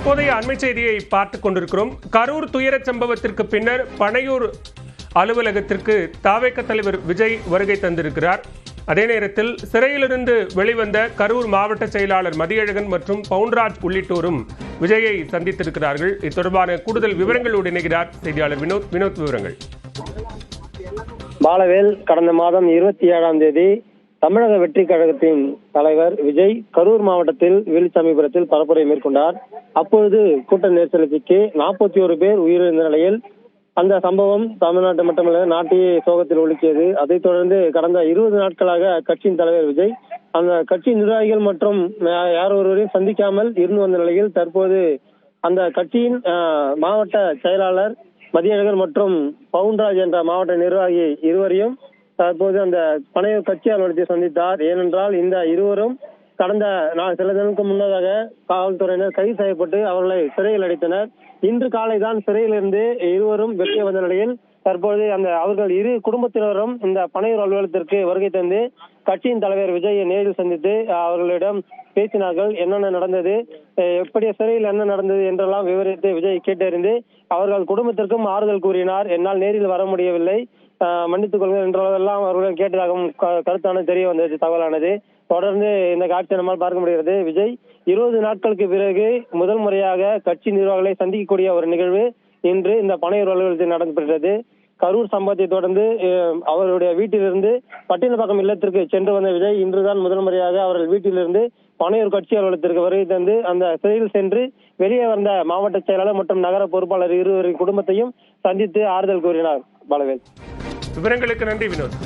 தற்போதைய அண்மை செய்தியை பார்த்துக் கொண்டிருக்கிறோம். கரூர் துயரச் சம்பவத்திற்கு பின்னர் பனையூர் அலுவலகத்திற்கு தாவேக தலைவர் விஜய் வருகை தந்திருக்கிறார். அதே நேரத்தில் சிறையிலிருந்து வெளிவந்த கரூர் மாவட்ட செயலாளர் மதியழகன் மற்றும் பவுன்ராஜ் உள்ளிட்டோரும் விஜயை சந்தித்திருக்கிறார்கள். இது தொடர்பான கூடுதல் விவரங்களோடு இணைகிறார் செய்தியாளர் வினோத். விவரங்கள். பாலவேல், கடந்த மாதம் 27ஆம் தேதி தமிழக வெற்றி கழகத்தின் தலைவர் விஜய் கரூர் மாவட்டத்தில் வேலுச்சாமிபுரத்தில் பரப்புரை மேற்கொண்டார். அப்பொழுது கூட்ட நெரிசலுக்கு 41 பேர் உயிரிழந்த நிலையில் அந்த சம்பவம் தமிழ்நாட்டு மட்டுமல்ல நாட்டையே சோகத்தில் ஒழுக்கியது. அதைத் தொடர்ந்து கடந்த 20 நாட்களாக கட்சியின் தலைவர் விஜய் அந்த கட்சி நிர்வாகிகள் மற்றும் யார் ஒருவரையும் சந்திக்காமல் இருந்து வந்த நிலையில் தற்போது அந்த கட்சியின் மாவட்ட செயலாளர் மதியழகன் மற்றும் பவுன்ராஜ் என்ற மாவட்ட நிர்வாகி இருவரையும் தற்போது அந்த பனையூர் கட்சி அலுவலகத்தை சந்தித்தார். ஏனென்றால் இந்த இருவரும் கடந்த சில தினங்களுக்கு முன்னதாக காவல்துறையினர் கைது செய்யப்பட்டு அவர்களை சிறையில் அடைத்தனர். இன்று காலை தான் சிறையிலிருந்து இருவரும் வெளியே வந்த நிலையில் தற்போது அவர்கள் இரு குடும்பத்தினரும் இந்த பனையூர் அலுவலகத்திற்கு வருகை தந்து கட்சியின் தலைவர் விஜயை நேரில் சந்தித்து அவர்களிடம் பேசினார்கள். என்னென்ன நடந்தது, எப்படி சிறையில் என்ன நடந்தது என்றெல்லாம் விவரித்து விஜய் கேட்டறிந்து அவர்கள் குடும்பத்திற்கும் ஆறுதல் கூறினார். என்னால் நேரில் வர முடியவில்லை, மன்னித்துக் கொள்ளுங்கள் என்றெல்லாம் அவர்கள் கேட்டதாகவும் கருத்தானது தெரிய வந்தது, தகவலானது. தொடர்ந்து இந்த காட்சி நம்மால் பார்க்க முடிகிறது. விஜய் 20 நாட்களுக்கு பிறகு முதல் முறையாக கட்சி நிர்வாகிகளை சந்திக்கக்கூடிய ஒரு நிகழ்வு இன்று இந்த பனையூர் அலுவலகத்தில் நடைபெற்றது. கரூர் சம்பவத்தை தொடர்ந்து அவருடைய வீட்டிலிருந்து பட்டினப்பாக்கம் இல்லத்திற்கு சென்று வந்த விஜய் இன்றுதான் முதல் முறையாக அவர்கள் வீட்டிலிருந்து பனையூர் கட்சி அலுவலகத்திற்கு வருகை தந்து அந்த சிறையில் சென்று வெளியே வந்த மாவட்ட செயலாளர் மற்றும் நகர பொறுப்பாளர் இருவரின் குடும்பத்தையும் சந்தித்து ஆறுதல் கூறினார். பாலவேல், விவரங்களுக்கு நன்றி வினோத்.